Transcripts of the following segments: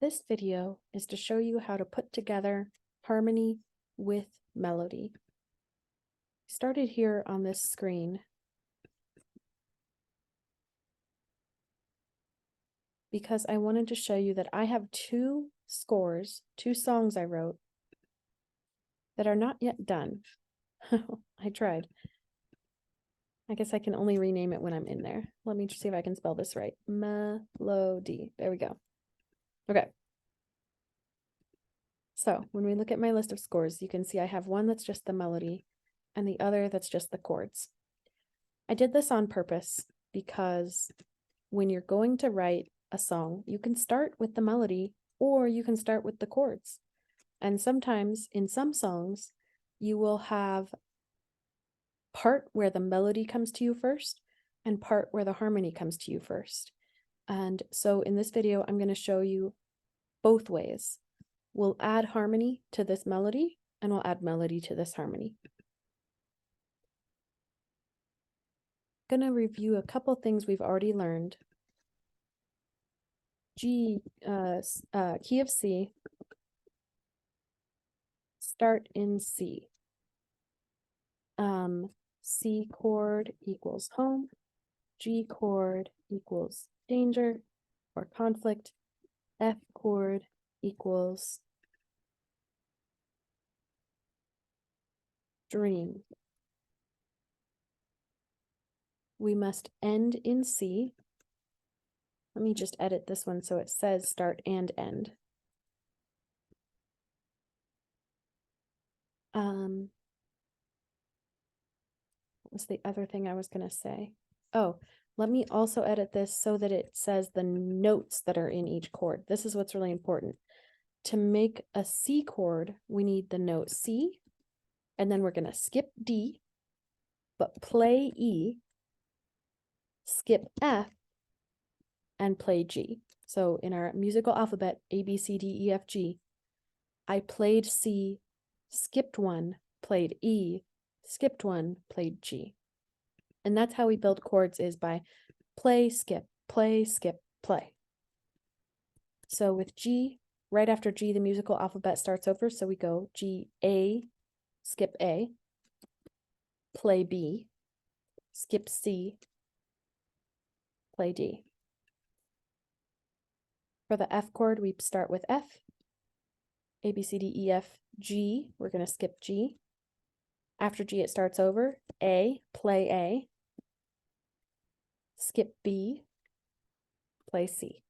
This video is to show you how to put together harmony with melody. Started here on this screen because I wanted to show you that I have two songs I wrote that are not yet done. I tried. I guess I can only rename it when I'm in there. Let me just see if I can spell this right. Melody. There we go. Okay. So when we look at my list of scores, you can see I have one that's just the melody and the other that's just the chords. I did this on purpose because when you're going to write a song, you can start with the melody or you can start with the chords. And sometimes in some songs, you will have part where the melody comes to you first and part where the harmony comes to you first. And so in this video, I'm going to show you both ways. We'll add harmony to this melody and we'll add melody to this harmony. I'm going to review a couple things we've already learned. Key of C, start in C. C chord equals home, G chord equals danger or conflict, F chord equals dream. We must end in C. Let me just edit this one so it says start and end. What was the other thing I was going to say? Oh, let me also edit this so that it says the notes that are in each chord. This is what's really important. To make a C chord, we need the note C, and then we're going to skip D, but play E, skip F, and play G. So in our musical alphabet, A, B, C, D, E, F, G, I played C, skipped one, played E, skipped one, played G. And that's how we build chords, is by play, skip, play, skip, play. So with G, right after G, the musical alphabet starts over. So we go G, A, skip A, play B, skip C, play D. For the F chord, we start with F, A, B, C, D, E, F, G. We're going to skip G. After G, it starts over. A, play A, skip B, play C.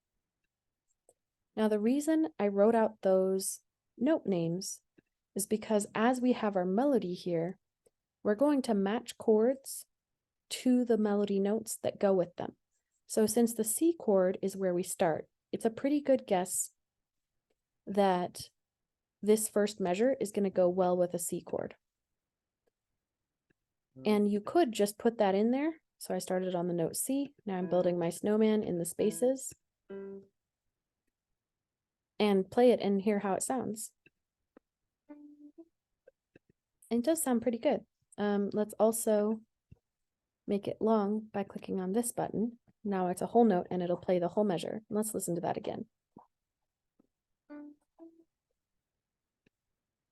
Now, the reason I wrote out those note names is because as we have our melody here, we're going to match chords to the melody notes that go with them. So since the C chord is where we start, it's a pretty good guess that this first measure is going to go well with a C chord. And you could just put that in there. So I started on the note C. Now I'm building my snowman in the spaces. And play it and hear how it sounds. And it does sound pretty good. Let's also make it long by clicking on this button. Now it's a whole note and it'll play the whole measure. Let's listen to that again.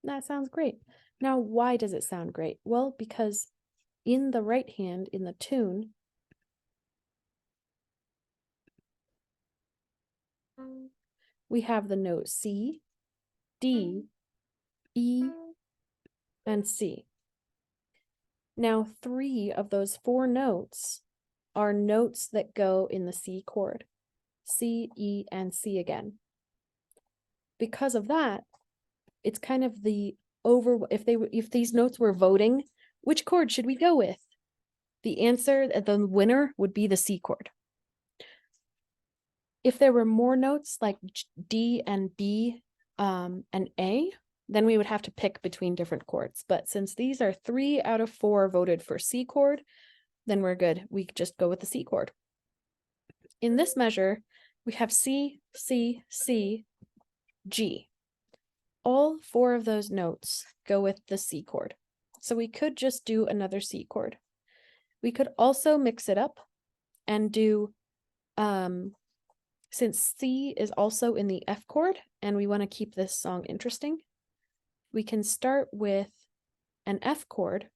That sounds great. Now, why does it sound great? Well, because in the right hand, in the tune, we have the note C, D, E, and C. Now, 3 of those 4 notes are notes that go in the C chord. C, E, and C again. Because of that, it's kind of the if these notes were voting, which chord should we go with? The answer, the winner, would be the C chord. If there were more notes like D and B and A, then we would have to pick between different chords. But since these are 3 out of 4 voted for C chord, then we're good. We just go with the C chord. In this measure, we have C, C, C, G. All 4 of those notes go with the C chord. So we could just do another C chord. We could also mix it up and do Since C is also in the F chord and we want to keep this song interesting, we can start with an F chord,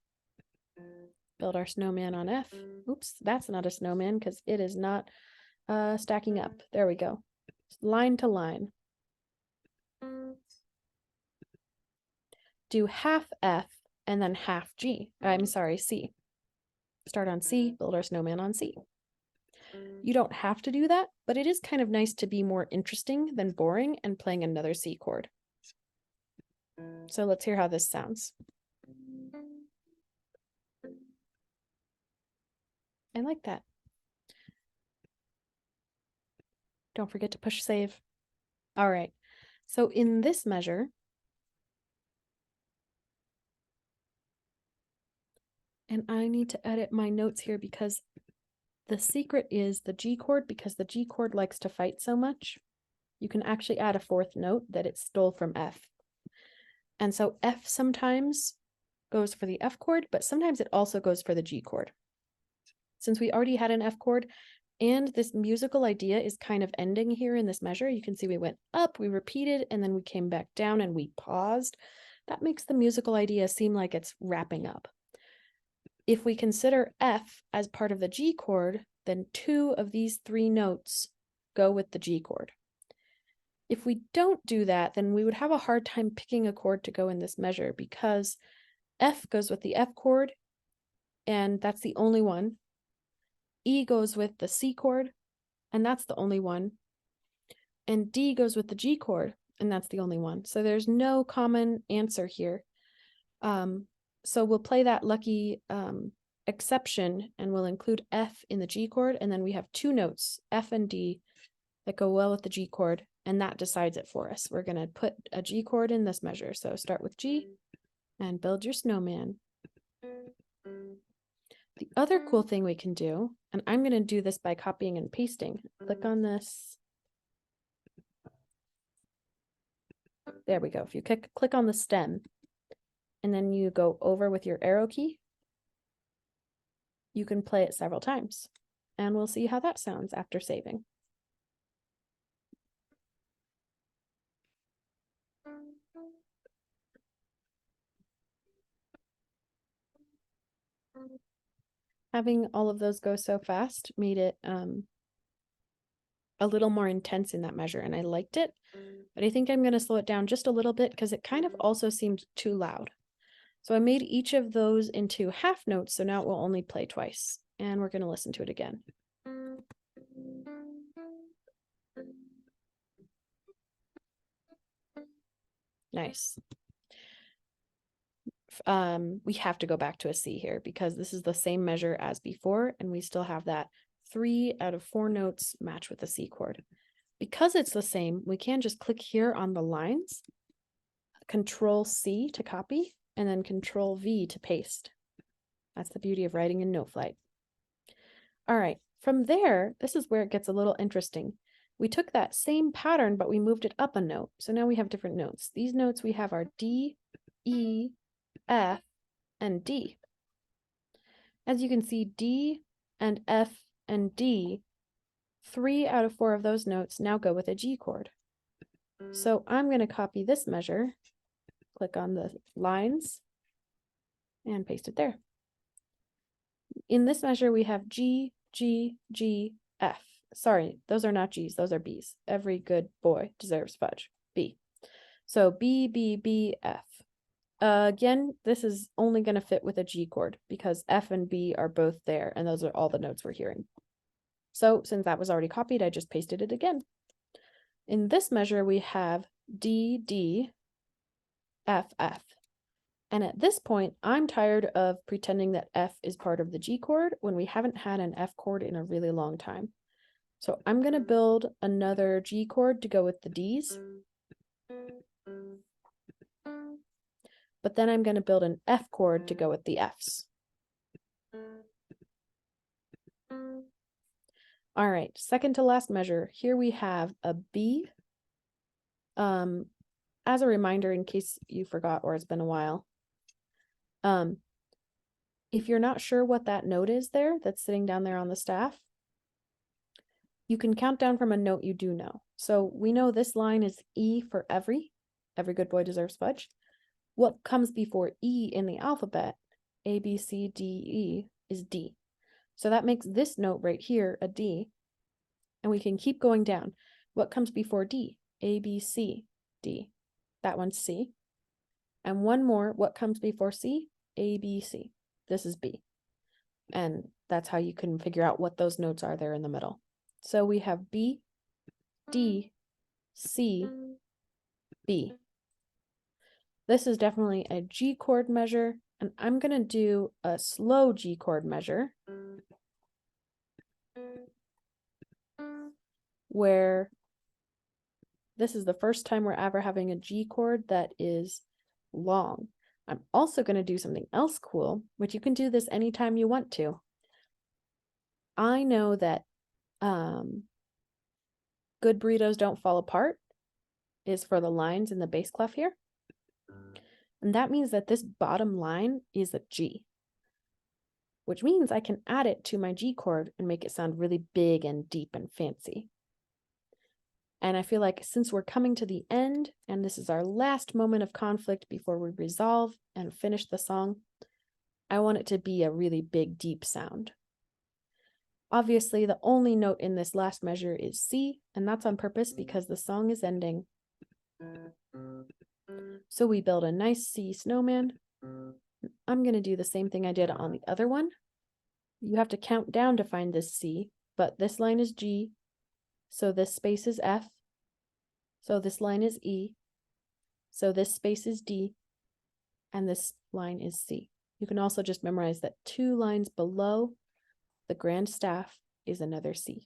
build our snowman on F. Oops, that's not a snowman because it is not stacking up. There we go. Line to line. Do half F and then half G. I'm sorry, C. Start on C, build our snowman on C. You don't have to do that, but it is kind of nice to be more interesting than boring and playing another C chord. So let's hear how this sounds. I like that. Don't forget to push save. All right. So in this measure, and I need to edit my notes here because the secret is the G chord, because the G chord likes to fight so much. You can actually add a fourth note that it stole from F. And so F sometimes goes for the F chord, but sometimes it also goes for the G chord. Since we already had an F chord and this musical idea is kind of ending here in this measure, you can see we went up, we repeated, and then we came back down and we paused. That makes the musical idea seem like it's wrapping up. If we consider F as part of the G chord, then 2 of these 3 notes go with the G chord. If we don't do that, then we would have a hard time picking a chord to go in this measure because F goes with the F chord, and that's the only one. E goes with the C chord, and that's the only one. And D goes with the G chord, and that's the only one. So there's no common answer here. So we'll play that lucky exception, and we'll include F in the G chord, and then we have 2 notes, F and D, that go well with the G chord, and that decides it for us. We're going to put a G chord in this measure. So start with G and build your snowman. The other cool thing we can do, and I'm going to do this by copying and pasting. Click on this. There we go. If you click on the stem, and then you go over with your arrow key, you can play it several times. And we'll see how that sounds after saving. Having all of those go so fast made it a little more intense in that measure, and I liked it. But I think I'm going to slow it down just a little bit because it kind of also seemed too loud. So I made each of those into half notes, so now it will only play twice. And we're going to listen to it again. Nice. We have to go back to a C here because this is the same measure as before, and we still have that 3 out of 4 notes match with the C chord. Because it's the same, we can just click here on the lines, Control C to copy, and then Control V to paste. That's the beauty of writing in NoteFlight. All right, from there, this is where it gets a little interesting. We took that same pattern, but we moved it up a note. So now we have different notes. These notes we have are D, E, F, and D. As you can see, D and F and D, 3 out of 4 of those notes now go with a G chord. So I'm going to copy this measure, click on the lines, and paste it there. In this measure, we have G, G, G, F. Sorry, those are not G's, those are B's. Every good boy deserves fudge. B. So B, B, B, F. Again, this is only going to fit with a G chord because F and B are both there, and those are all the notes we're hearing. So since that was already copied, I just pasted it again. In this measure, we have D, D, F, F. And at this point, I'm tired of pretending that F is part of the G chord when we haven't had an F chord in a really long time. So I'm going to build another G chord to go with the Ds. But then I'm going to build an F chord to go with the Fs. All right, second to last measure. Here we have a B. As a reminder, in case you forgot or it's been a while, if you're not sure what that note is there that's sitting down there on the staff, you can count down from a note you do know. So we know this line is E for every good boy deserves fudge. What comes before E in the alphabet, A, B, C, D, E, is D. So that makes this note right here a D, and we can keep going down. What comes before D? A, B, C, D. That one's C. And one more, what comes before C? A, B, C. This is B. And that's how you can figure out what those notes are there in the middle. So we have B, D, C, B. This is definitely a G chord measure, and I'm going to do a slow G chord measure where this is the first time we're ever having a G chord that is long. I'm also going to do something else cool, which you can do this anytime you want to. I know that Good Burritos Don't Fall Apart is for the lines in the bass clef here. And that means that this bottom line is a G, which means I can add it to my G chord and make it sound really big and deep and fancy. And I feel like since we're coming to the end, and this is our last moment of conflict before we resolve and finish the song, I want it to be a really big, deep sound. Obviously, the only note in this last measure is C, and that's on purpose because the song is ending. So we build a nice C snowman. I'm going to do the same thing I did on the other one. You have to count down to find this C, but this line is G, so this space is F, so this line is E, so this space is D, and this line is C. You can also just memorize that 2 lines below the grand staff is another C.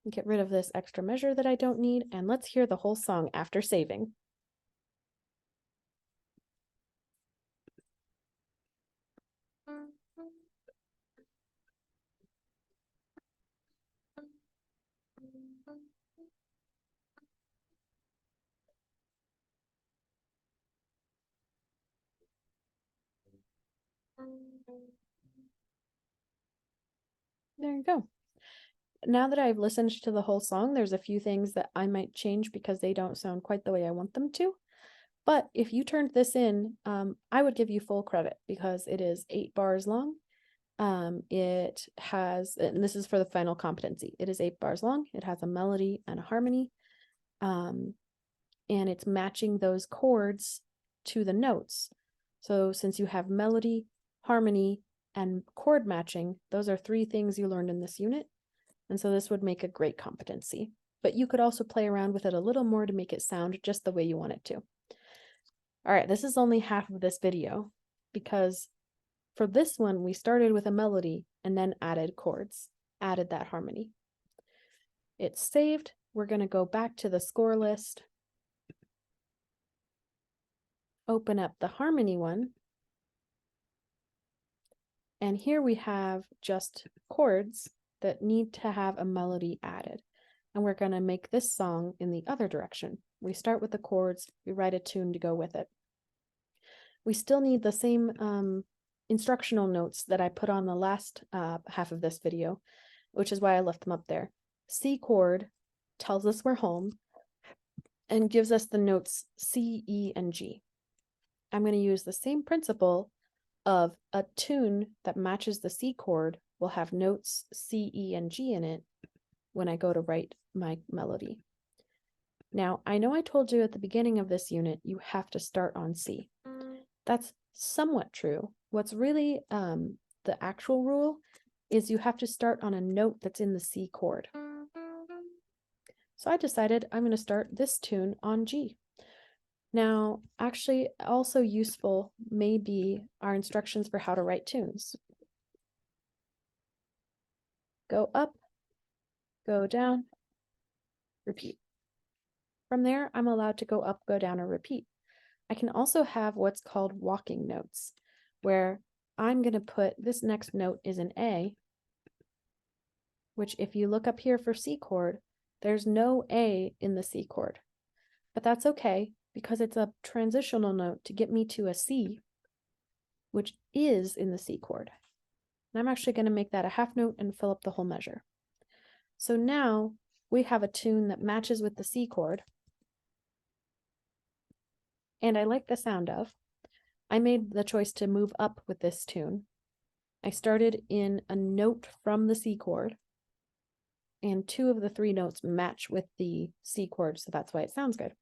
Get rid of this extra measure that I don't need, and let's hear the whole song after saving. There you go. Now that I've listened to the whole song, there's a few things that I might change because they don't sound quite the way I want them to. But if you turned this in, I would give you full credit because it is 8 bars long. It has, and this is for the final competency, it is 8 bars long. It has a melody and a harmony. And it's matching those chords to the notes. So since you have melody, harmony, and chord matching, those are 3 things you learned in this unit. And so this would make a great competency. But you could also play around with it a little more to make it sound just the way you want it to. All right, this is only half of this video because for this one, we started with a melody and then added chords, added that harmony. It's saved. We're going to go back to the score list, open up the harmony one, and here we have just chords that need to have a melody added. And we're going to make this song in the other direction. We start with the chords, we write a tune to go with it. We still need the same instructional notes that I put on the last half of this video, which is why I left them up there. C chord tells us we're home and gives us the notes C, E, and G. I'm going to use the same principle of a tune that matches the C chord will have notes C, E, and G in it when I go to write my melody. Now, I know I told you at the beginning of this unit, you have to start on C. That's somewhat true. What's really the actual rule is you have to start on a note that's in the C chord. So I decided I'm going to start this tune on G. Now, actually, also useful may be our instructions for how to write tunes. Go up, go down, repeat. From there, I'm allowed to go up, go down, or repeat. I can also have what's called walking notes, where I'm going to put this next note is an A, which if you look up here for C chord, there's no A in the C chord. But that's okay, because it's a transitional note to get me to a C, which is in the C chord. And I'm actually going to make that a half note and fill up the whole measure. So now we have a tune that matches with the C chord. And I like the sound of. I made the choice to move up with this tune. I started in a note from the C chord, and 2 of the 3 notes match with the C chord, so that's why it sounds good.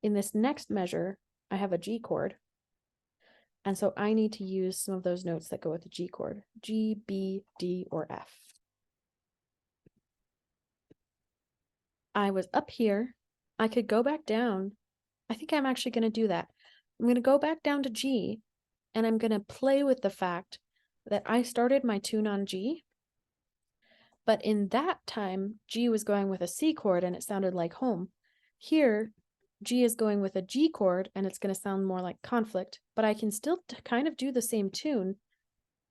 In this next measure, I have a G chord, and so I need to use some of those notes that go with the G chord, G, B, D, or F. I was up here. I could go back down. I think I'm actually going to do that. I'm going to go back down to G, and I'm going to play with the fact that I started my tune on G, but in that time, G was going with a C chord and it sounded like home. Here, G is going with a G chord and it's going to sound more like conflict, but I can still kind of do the same tune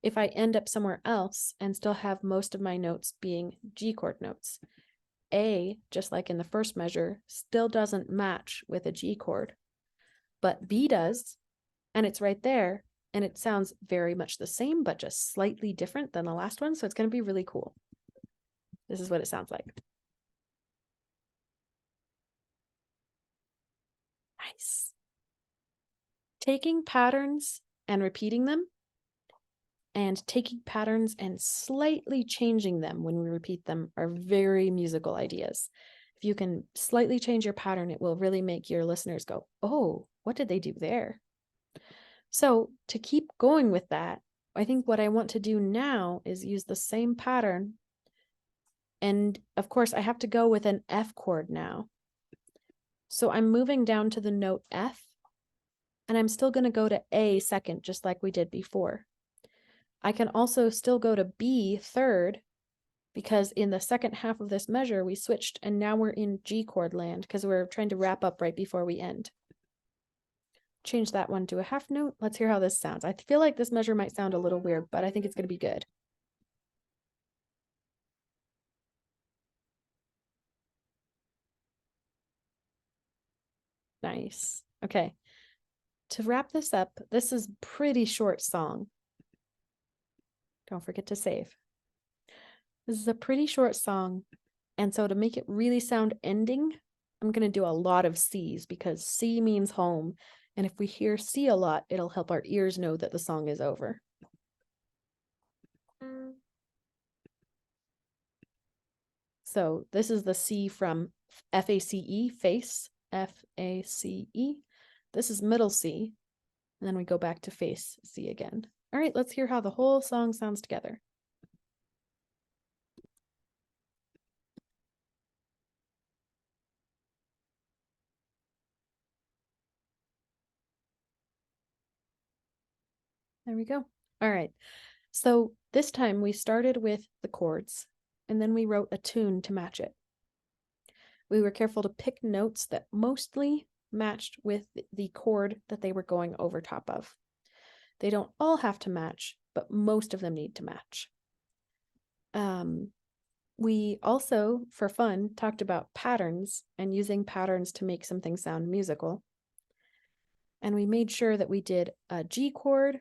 if I end up somewhere else and still have most of my notes being G chord notes. A, just like in the first measure, still doesn't match with a G chord, but B does, and it's right there, and it sounds very much the same, but just slightly different than the last one, so it's going to be really cool. This is what it sounds like. Nice. Taking patterns and repeating them, and taking patterns and slightly changing them when we repeat them are very musical ideas. If you can slightly change your pattern, it will really make your listeners go, oh, what did they do there? So to keep going with that, I think what I want to do now is use the same pattern. And of course, I have to go with an F chord now. So I'm moving down to the note F, and I'm still going to go to A second, just like we did before. I can also still go to B third, because in the second half of this measure, we switched, and now we're in G chord land, because we're trying to wrap up right before we end. Change that one to a half note. Let's hear how this sounds. I feel like this measure might sound a little weird, but I think it's going to be good. Nice. Okay. To wrap this up, this is a pretty short song. Don't forget to save. This is a pretty short song. And so to make it really sound ending, I'm going to do a lot of C's because C means home. And if we hear C a lot, it'll help our ears know that the song is over. So this is the C from F-A-C-E, face, F-A-C-E. This is middle C. And then we go back to face C again. All right, let's hear how the whole song sounds together. There we go. All right. So this time we started with the chords, and then we wrote a tune to match it. We were careful to pick notes that mostly matched with the chord that they were going over top of. They don't all have to match, but most of them need to match. We also, for fun, talked about patterns and using patterns to make something sound musical. And we made sure that we did a G chord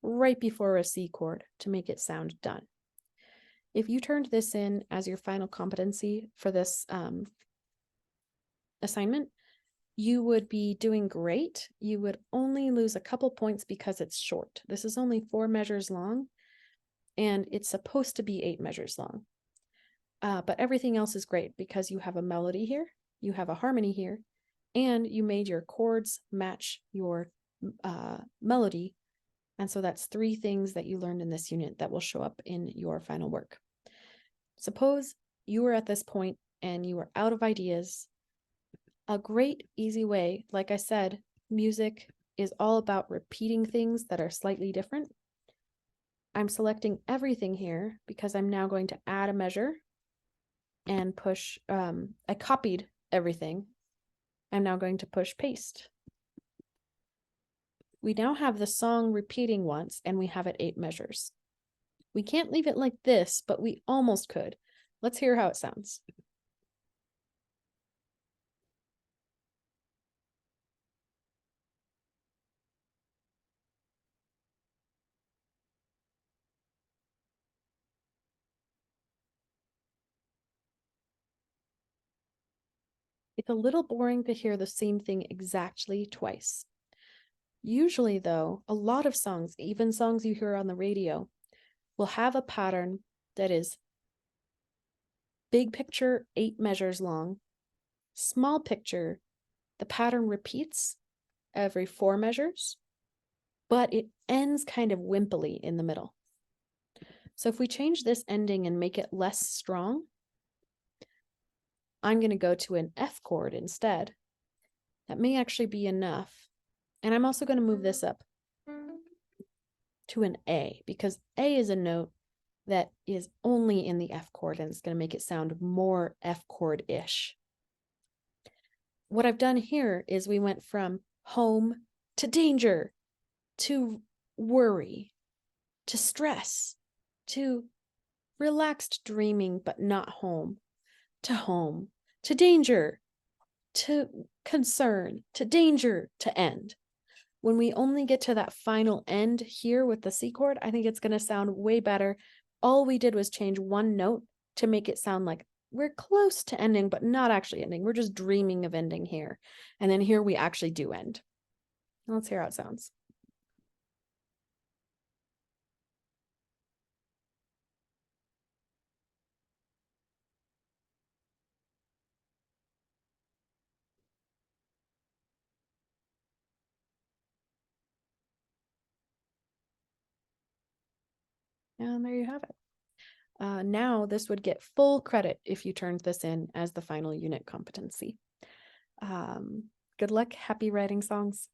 right before a C chord to make it sound done. If you turned this in as your final competency for this assignment, you would be doing great. You would only lose a couple points because it's short. This is only 4 measures long, and it's supposed to be 8 measures long. But everything else is great because you have a melody here, you have a harmony here, and you made your chords match your melody. And so that's 3 things that you learned in this unit that will show up in your final work. Suppose you were at this point and you were out of ideas. A great, easy way, like I said, music is all about repeating things that are slightly different. I'm selecting everything here because I'm now going to add a measure and push, I copied everything. I'm now going to push paste. We now have the song repeating once and we have it 8 measures. We can't leave it like this, but we almost could. Let's hear how it sounds. It's a little boring to hear the same thing exactly twice. Usually, though, a lot of songs, even songs you hear on the radio, will have a pattern that is big picture, 8 measures long. Small picture, the pattern repeats every 4 measures, but it ends kind of wimpily in the middle. So if we change this ending and make it less strong, I'm going to go to an F chord instead. That may actually be enough. And I'm also going to move this up to an A, because A is a note that is only in the F chord, and it's going to make it sound more F chord-ish. What I've done here is we went from home to danger, to worry, to stress, to relaxed dreaming but not home, to danger, to concern, to danger, to end. When we only get to that final end here with the C chord, I think it's going to sound way better. All we did was change one note to make it sound like we're close to ending, but not actually ending. We're just dreaming of ending here. And then here we actually do end. Let's hear how it sounds. And there you have it. Now this would get full credit if you turned this in as the final unit competency. Good luck, happy writing songs.